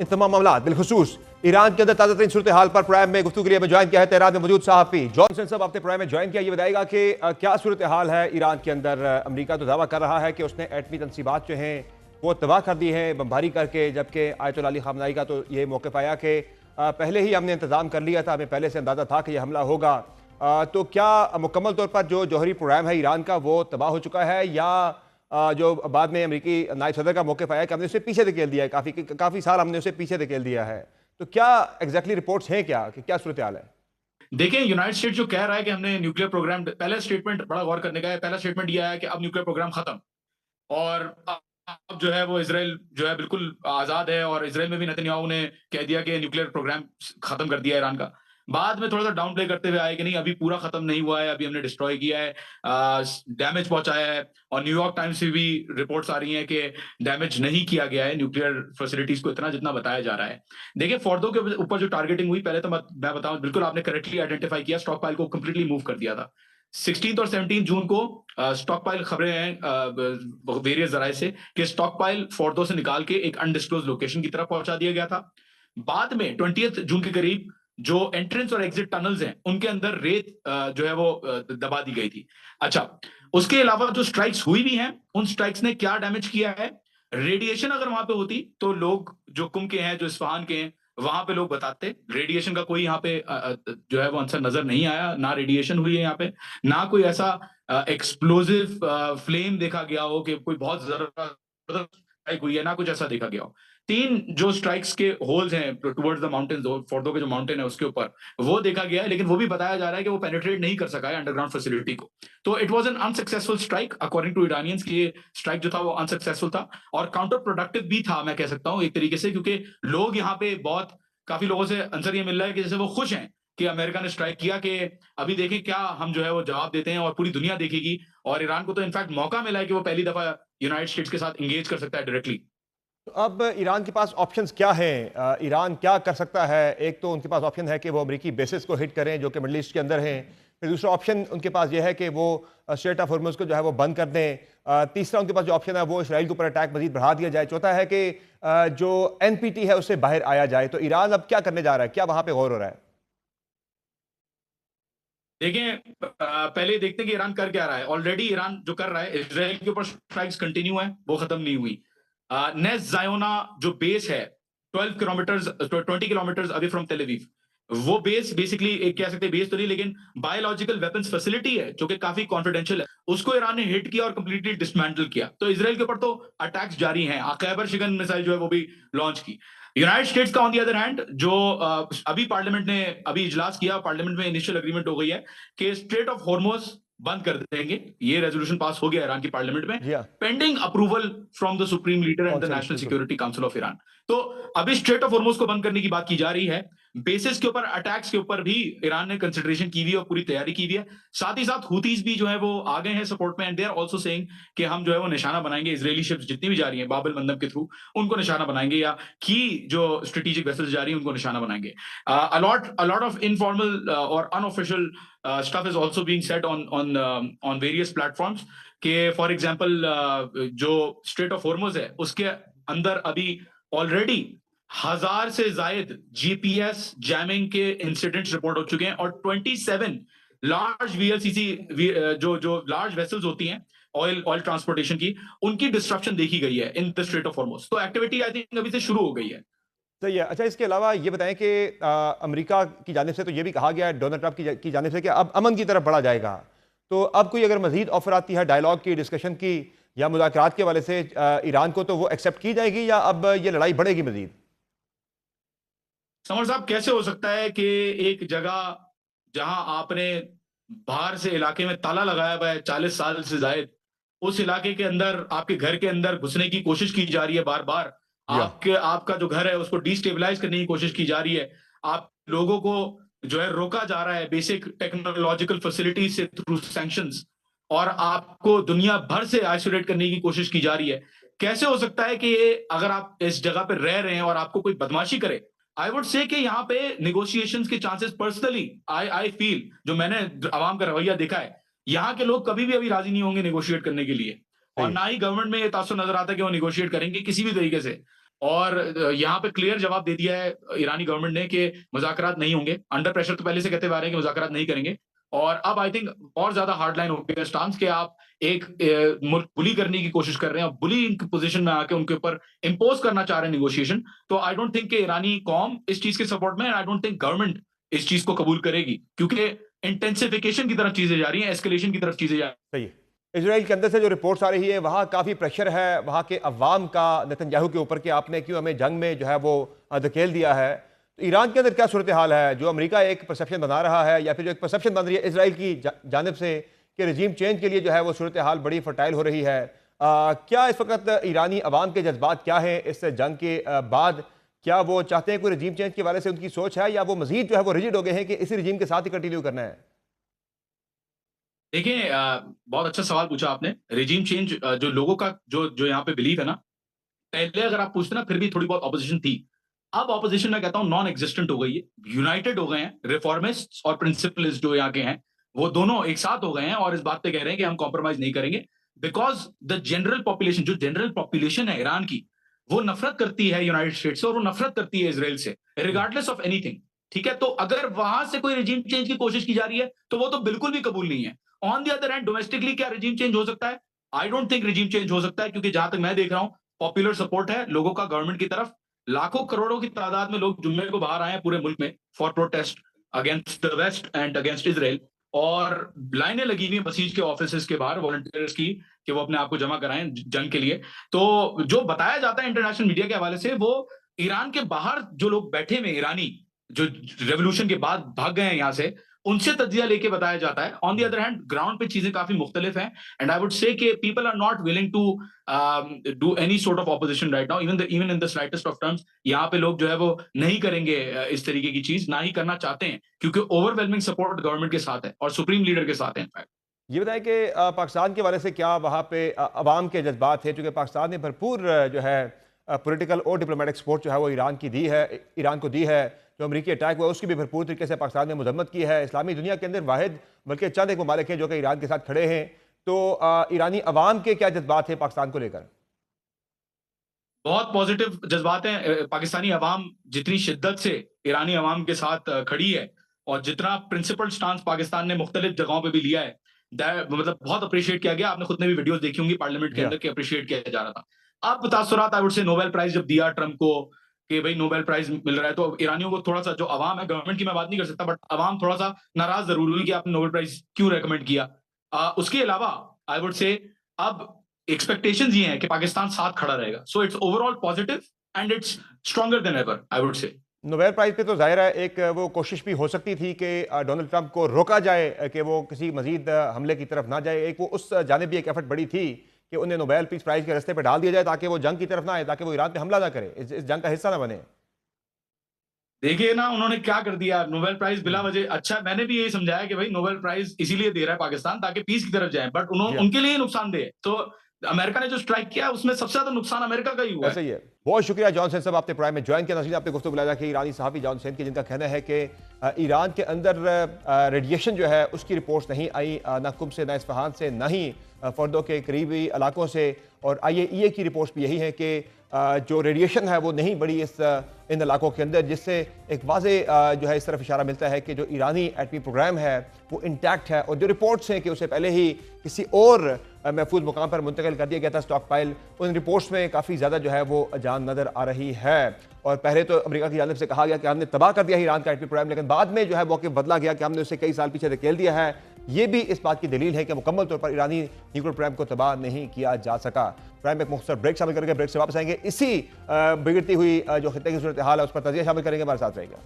इन तमाम मामला बिलखसूस ईरान के अंदर ताज़ा तरीन सूरत हाल पर प्रोग्राम में गुफ्तगू के लिए हमें ज्वाइन किया है तेहरान में मौजूद सहाफ़ी जॉनसन साहब। आपने प्रोग्राम में ज्वाइन किया, ये बताएगा कि क्या सूरत हाल है ईरान के अंदर। अमरीका तो दावा कर रहा है कि उसने एटमी तनसीबात जो हैं वो तबाह कर दी हैं बमबारी करके, जबकि आयतुल्लाह अली ख़ामनेई का तो ये मौक़िफ़ आया कि पहले ही हमने इंतज़ाम कर लिया था, हमें पहले से अंदाज़ा था कि यह हमला होगा। तो क्या मुकम्मल तौर पर जो जौहरी प्रोग्राम है ईरान का वो तबाह हो चुका है, या जो बाद में अमेरिकी नायब सदर का मौक़िफ़ आया कि हमने उसे पीछे धकेल दिया है, काफ़ी साल हमने उसे पीछे धकेल दिया है। तो क्या एग्जैक्टली रिपोर्ट्स हैं, क्या कि क्या सूरत हाल है? देखिए, यूनाइटेड स्टेट जो कह रहा है कि हमने न्यूक्लियर प्रोग्राम, पहला स्टेटमेंट बड़ा गौर करने का है। पहला स्टेटमेंट ये आया कि अब न्यूक्लियर प्रोग्राम खत्म, और अब जो है वो इजराइल जो है बिल्कुल आजाद है, और इजराइल में भी नेतन्याहू ने कह दिया कि न्यूक्लियर प्रोग्राम खत्म कर दिया ईरान का। बाद में थोड़ा सा डाउन प्ले करते हुए आए कि नहीं, अभी पूरा खत्म नहीं हुआ है, अभी हमने डिस्ट्रॉय किया है, डैमेज पहुंचाया है। और न्यूयॉर्क टाइम्स से भी रिपोर्ट्स आ रही हैं कि डैमेज नहीं किया गया है न्यूक्लियर फैसिलिटीज को इतना जितना बताया जा रहा है। देखिए, फोर्डो के ऊपर जो टारगेटिंग हुई, पहले तो मैं बताऊं, बिल्कुल आपने करेक्टली आइडेंटिफाई किया, स्टॉक पाइल को कंप्लीटली मूव कर दिया था। 16 और 17 जून को स्टॉक पाइल खबरें हैं वेरियस जराए से कि स्टॉक पाइल फोर्डो से निकाल के एक अनडिस्क्लोज लोकेशन की तरफ पहुंचा दिया गया था। बाद में 20 जून के करीब जो एंट्रेंस और एग्जिट टनल्स हैं उनके अंदर रेत जो है वो दबा दी गई थी। अच्छा, उसके अलावा जो स्ट्राइक्स हुई भी हैं, उन स्ट्राइक्स ने क्या डैमेज किया है? रेडिएशन अगर वहां पे होती तो लोग जो कुम के हैं, जो इस्फहान के हैं, वहां पे लोग बताते रेडिएशन का कोई यहाँ पे जो है वो आंसर नजर नहीं आया। ना रेडिएशन हुई है यहाँ पे, ना कोई ऐसा एक्सप्लोसिव फ्लेम देखा गया हो कि कोई बहुत जबरदस्त स्ट्राइक हुई है, ना कुछ ऐसा देखा गया हो। तीन जो स्ट्राइक्स के होल्स हैं टुवर्ड्स द माउंटेन्स, फोर्डो के जो माउंटेन है उसके ऊपर, वो देखा गया है, लेकिन वो भी बताया जा रहा है कि वो पेनिट्रेट नहीं कर सका है अंडरग्राउंड फैसिलिटी को। तो it was an unsuccessful strike according to Iranians की। ये स्ट्राइक जो था वो अनसक्सेसफुल था और काउंटर प्रोडक्टिव भी था, मैं कह सकता हूं एक तरीके से, क्योंकि लोग यहाँ पे बहुत, काफी लोगों से आंसर ये मिल रहा है कि जैसे वो खुश हैं कि अमेरिका ने स्ट्राइक किया, कि अभी देखें क्या हम जो है वो जवाब देते हैं और पूरी दुनिया देखेगी। और ईरान को तो इनफैक्ट मौका मिला है कि वो पहली दफा यूनाइटेड स्टेट्स के साथ इंगेज कर सकता है डायरेक्टली। तो अब ईरान के पास ऑप्शंस क्या हैं? ईरान क्या कर सकता है? एक तो उनके पास ऑप्शन है कि वो अमेरिकी बेसिस को हिट करें जो कि मिडल ईस्ट के अंदर हैं। फिर दूसरा ऑप्शन उनके पास ये है कि वो स्ट्रेट ऑफ हॉर्मुज़ को जो है वो बंद कर दें। तीसरा उनके पास जो ऑप्शन है वो इसराइल के ऊपर अटैक मजीद बढ़ा दिया जाए। चौथा है कि जो एनपीटी है उससे बाहर आया जाए। तो ईरान अब क्या करने जा रहा है? क्या वहां पे गौर हो रहा है? देखें, पहले देखते हैं कि ईरान कर क्या रहा है। ऑलरेडी ईरान जो कर रहा है, इसराइल के ऊपर स्ट्राइक्स कंटिन्यू है, वो खत्म नहीं हुई। नेस जायोना जो बेस है 20 किलोमीटर अवे फ्रॉम तेल अवीव, वो बेस बेसिकली एक कह सकते हैं, बेस तो नहीं लेकिन बायोलॉजिकल वेपन्स फैसिलिटी है जो कि काफी कॉन्फिडेंशियल है, उसको ईरान ने हिट किया और कंप्लीटली डिसमेंटल किया। तो इसराइल के ऊपर तो अटैक्स जारी हैं। खैबर शिकन मिसाइल जो है वो भी लॉन्च की। यूनाइटेड स्टेट्स का ऑन दी अदर हैंड जो अभी पार्लियामेंट ने अभी इजलास किया, पार्लियामेंट में इनिशियल एग्रीमेंट हो गई है कि स्ट्रेट ऑफ हॉर्मुज बंद कर देंगे। ये रेजोल्यूशन पास हो गया ईरान की पार्लियामेंट में, जी हाँ। Pending approval from the supreme leader and the council, national बिल्कुल। Security council of Iran. तो अभी स्ट्रेट ऑफ हॉर्मुज को बंद करने की बात की जा रही है। बेसिस के ऊपर, अटैक्स के ऊपर भी ईरान ने कंसिडरेशन की हुई है और पूरी तैयारी की हुई है। साथ ही साथ हुतीज भी जो है वो आ गए हैं सपोर्ट में, and they are also saying कि हम जो है वो निशाना बनाएंगे इजरायली शिप्स जितनी भी जा रही हैं बाबल मंदब के थ्रू, उनको निशाना बनाएंगे, या की जो स्ट्रेटेजिक वेसल्स जा रही हैं उनको निशाना बनाएंगे। a lot of informal or unofficial stuff is also being said on various platforms कि फॉर एग्जांपल जो स्ट्रेट ऑफ हॉर्मुज है उसके अंदर अभी ऑलरेडी 1000 से जायद जीपीएस जैमिंग के इंसिडेंट्स रिपोर्ट हो चुके हैं, और 27 लार्ज वीएलसीसी जो जो लार्ज वेसल्स होती हैं ऑयल ट्रांसपोर्टेशन की, उनकी डिस्ट्रप्शन देखी गई है in the straight of Hormuz. तो एक्टिविटी आई थिंक अभी से शुरू हो गई है। सही है। अच्छा, इसके अलावा ये बताएं कि अमेरिका की जानिब से तो ये भी कहा गया है डोनाल्ड ट्रंप की जानिब से कि अब अमन की तरफ बढ़ा जाएगा। तो अब कोई अगर मजीद ऑफर आती है डायलॉग की, डिस्कशन की या मुज़ाकरात के वाले से ईरान को, तो वो एक्सेप्ट की जाएगी या अब ये लड़ाई बढ़ेगी मजीद? समर साहब, कैसे हो सकता है कि एक जगह जहां आपने बाहर से इलाके में ताला लगाया हुआ है 40 साल से जायद, उस इलाके के अंदर, आपके घर के अंदर घुसने की कोशिश की जा रही है बार बार, या आपका जो घर है उसको डिस्टेबलाइज करने की कोशिश की जा रही है, आप लोगों को जो है रोका जा रहा है बेसिक टेक्नोलॉजिकल फैसिलिटीज से थ्रू सैंक्शंस, और आपको दुनिया भर से आइसोलेट करने की कोशिश की जा रही है। कैसे हो सकता है कि ये, अगर आप इस जगह पे रह रहे हैं और आपको कोई बदमाशी करे, आई वुड से कि यहाँ पे निगोशिएशंस के चांसेस, पर्सनली आई फील, जो मैंने आवाम का रवैया देखा है, यहाँ के लोग कभी भी अभी राजी नहीं होंगे निगोशिएट करने के लिए, और सही है। ना ही गवर्नमेंट में ये तासुर नजर आता है कि वो निगोशिएट करेंगे किसी भी तरीके से। और यहाँ पे क्लियर जवाब दे दिया है ईरानी गवर्नमेंट ने कि मुज़ाकरात नहीं होंगे। अंडर प्रेशर तो पहले से कहते हुए आ रहे हैं कि मुज़ाकरात नहीं करेंगे। और अब आई थिंक और ज्यादा हार्ड लाइन हो गया स्टांस कि आप एक मुल्क बुली करने की कोशिश कर रहे हैं, बुली पोजीशन में आके उनके ऊपर इंपोज करना चाह रहे हैं नेगोशिएशन। तो आई डोंट थिंक कि ईरानी कौम इस चीज के सपोर्ट में, आई डोंट थिंक गवर्नमेंट इस चीज को कबूल करेगी, क्योंकि इंटेंसिफिकेशन की तरफ चीजें जा रही हैं, एस्केलेशन की तरफ चीजें जा रही हैं। सही है। इसराइल के अंदर से जो रिपोर्ट्स आ रही है वहाँ काफ़ी प्रेशर है वहाँ के अवाम का नेतन्याहू के ऊपर कि आपने क्यों हमें जंग में जो है वो धकेल दिया है। तो ईरान के अंदर क्या सूरत हाल है? जो अमेरिका एक परसेप्शन बना रहा है या फिर जो एक परसेप्शन बन रही है इसराइल की जानिब से कि रजीम चेंज के लिए जो है वो सूरत हाल बड़ी फर्टाइल हो रही है, क्या इस वक्त ईरानी अवाम के जज्बात क्या हैं इस जंग के बाद? क्या वो चाहते हैं कोई रजीम चेंज के बारे से उनकी सोच है, या वो मजीद जो है वो रिजिड हो गए हैं कि इसी रजीम के साथ ही कंटिन्यू करना है? देखिए, बहुत अच्छा सवाल पूछा आपने। रिजीम चेंज जो लोगों का जो जो यहाँ पे बिलीव है ना, पहले अगर आप पूछते ना फिर भी थोड़ी बहुत ऑपोजिशन थी। अब ऑपोजिशन मैं कहता हूं नॉन एग्जिस्टेंट हो गई है, यूनाइटेड हो गए हैं। रिफॉर्मिस्ट और प्रिंसिपलिस्ट जो यहाँ के हैं वो दोनों एक साथ हो गए हैं और इस बात पे कह रहे हैं कि हम कॉम्प्रोमाइज नहीं करेंगे। बिकॉज द जनरल पॉपुलेशन, जो जनरल पॉपुलेशन है ईरान की, वो नफरत करती है यूनाइटेड स्टेट्स से और वो नफरत करती है इसराइल से, रिगार्डलेस ऑफ एनीथिंग। ठीक है, तो अगर वहां से कोई रिजीम चेंज की कोशिश की जा रही है तो वो तो बिल्कुल भी कबूल नहीं है। On the other hand, domestically क्या रिजीम चेंज हो सकता है? I don't think regime change हो सकता है, क्योंकि जहां तक मैं देख रहा हूं पॉपुलर सपोर्ट है लोगों का गवर्नमेंट की तरफ। लाखों करोड़ों की तादाद में लोग जुम्मे को बाहर आए हैं पूरे मुल्क में for protest against the west and against Israel. और लाइनें लगी हुई बसीज के ऑफिस के बाहर वॉलंटियर्स की कि वो अपने आप को जमा कराएं जंग के लिए। तो जो बताया जाता है इंटरनेशनल मीडिया के हवाले से, वो ईरान के बाहर जो लोग बैठे हुए ईरानी जो रेवोल्यूशन के बाद भाग गए हैं यहाँ से, उनसे तजिया लेके बताया जाता है। On the other hand ground पे चीजें काफी मुख्तलिफ हैं, एंड आई वुड से कि people are not willing to do any sort of opposition right now, even in the slightest of terms. यहाँ पे लोग जो है वो नहीं करेंगे इस तरीके की चीज, ना ही करना चाहते हैं, क्योंकि ओवरवेलमिंग सपोर्ट गवर्नमेंट के साथ है और सुप्रीम लीडर के साथ है इनफैक्ट। ये बताएं कि पाकिस्तान के बारे से क्या वहाँ पे अवाम के जज्बात थे, क्योंकि पाकिस्तान ने भरपूर जो है पॉलिटिकल और डिप्लोमेटिक सपोर्ट जो है वो ईरान को दी है। जो अमरीकी अटैक हुआ उसकी भी भरपूर तरीके से पाकिस्तान ने मजम्मत की है। इस्लामी दुनिया के अंदर वाहिद बल्कि चंद एक ममालिक हैं जो कि ईरान के साथ खड़े हैं। तो ईरानी अवाम के क्या जज्बात हैं पाकिस्तान को लेकर? बहुत पॉजिटिव जज्बात हैं। पाकिस्तानी अवाम जितनी शिद्दत से ईरानी अवाम के साथ खड़ी है और जितना प्रिंसिपल स्टांस पाकिस्तान ने मुख्तलिफ जगहों पे भी लिया है, मतलब बहुत अप्रिशिएट किया गया। आपने खुद ने भी वीडियोस देखी होंगी पार्लियामेंट के जी हाँ। अंदर कि अप्रिशिएट किया जा रहा था। अब तासुरात I would say Nobel prize जब दिया ट्रंप को कि भाई नोबेल प्राइज मिल रहा है, तो ईरानियों को थोड़ा सा, जो अवाम है, गवर्नमेंट की मैं बात नहीं कर सकता, बट अवाम थोड़ा सा नाराज जरूर हुई कि आपने नोबेल प्राइज क्यों रेकमेंड किया। उसके अलावा आई वुड से अब एक्सपेक्टेशंस ये हैं कि पाकिस्तान साथ खड़ा रहेगा। So it's overall positive and it's stronger than ever I would say. Nobel prize पे तो जाहिर है एक वो कोशिश भी हो सकती थी कि डोनाल्ड ट्रंप को रोका जाए कि वो किसी मजीद हमले की तरफ ना जाए। एक वो उस जानिब भी एक एफर्ट बड़ी थी कि उन्हें नोबेल पीस प्राइज के रास्ते पे डाल दिया जाए ताकि वो जंग की तरफ ना आए, ताकि वो ईरान पे हमला ना करे, इस जंग का हिस्सा ना बने। देखिए ना उन्होंने क्या कर दिया, नोबेल प्राइज बिला वजह। अच्छा, मैंने भी यही समझाया कि भाई नोबेल प्राइज इसीलिए दे रहा है पाकिस्तान ताकि पीस की तरफ जाए, बट जी उन्होंने हाँ, उनके लिए नुकसानदेह है। तो अमेरिका ने जो स्ट्राइक किया उसमें सबसे ज्यादा नुकसान अमेरिका का ही हुआ है। ऐसा ही है। बहुत शुक्रिया जॉन सेन साहब, आपने प्राइम में ज्वाइन किया। नसीर आपने गुफ्तगू बुलाया कि ईरानी सहाफ़ी जॉन सेन की, जिनका कहना है कि ईरान के अंदर रेडिएशन जो है उसकी रिपोर्ट्स नहीं आई, ना कुम से, ना इस्फहान से, ना ही फर्दों के करीबी इलाकों से। और IAEA की रिपोर्ट्स भी यही है कि जो रेडिएशन है वो नहीं बढ़ी इन इलाकों के अंदर, जिससे एक वाज़े जो है इस तरफ इशारा मिलता है कि जो ईरानी एटमी प्रोग्राम है वो इंटैक्ट है। और जो रिपोर्ट्स हैं कि उसे पहले ही किसी और महफूज मुकाम पर मुंतकिल कर दिया गया था स्टॉक पाइल, उन रिपोर्ट्स में काफ़ी ज़्यादा जो है वो जान नज़र आ रही है। और पहले तो अमेरिका की जानिब से कहा गया कि हमने तबाह कर दिया है ईरान का एटमी प्रोग्राम, लेकिन बाद में जो है मौक़िफ़ बदला गया कि हमने उसे कई साल पीछे धकेल दिया है। ये भी इस बात की दलील है कि मुकम्मल तौर पर ईरानी न्यूक्लियर प्रोग्राम को तबाह नहीं किया जा सका। प्राइम में एक मुख्तसर ब्रेक शामिल करके ब्रेक से वापस आएंगे। इसी बिगड़ती हुई जो खित्ते की सूरत हाल है उस पर तजिया शामिल करेंगे। हमारे साथ रहेगा।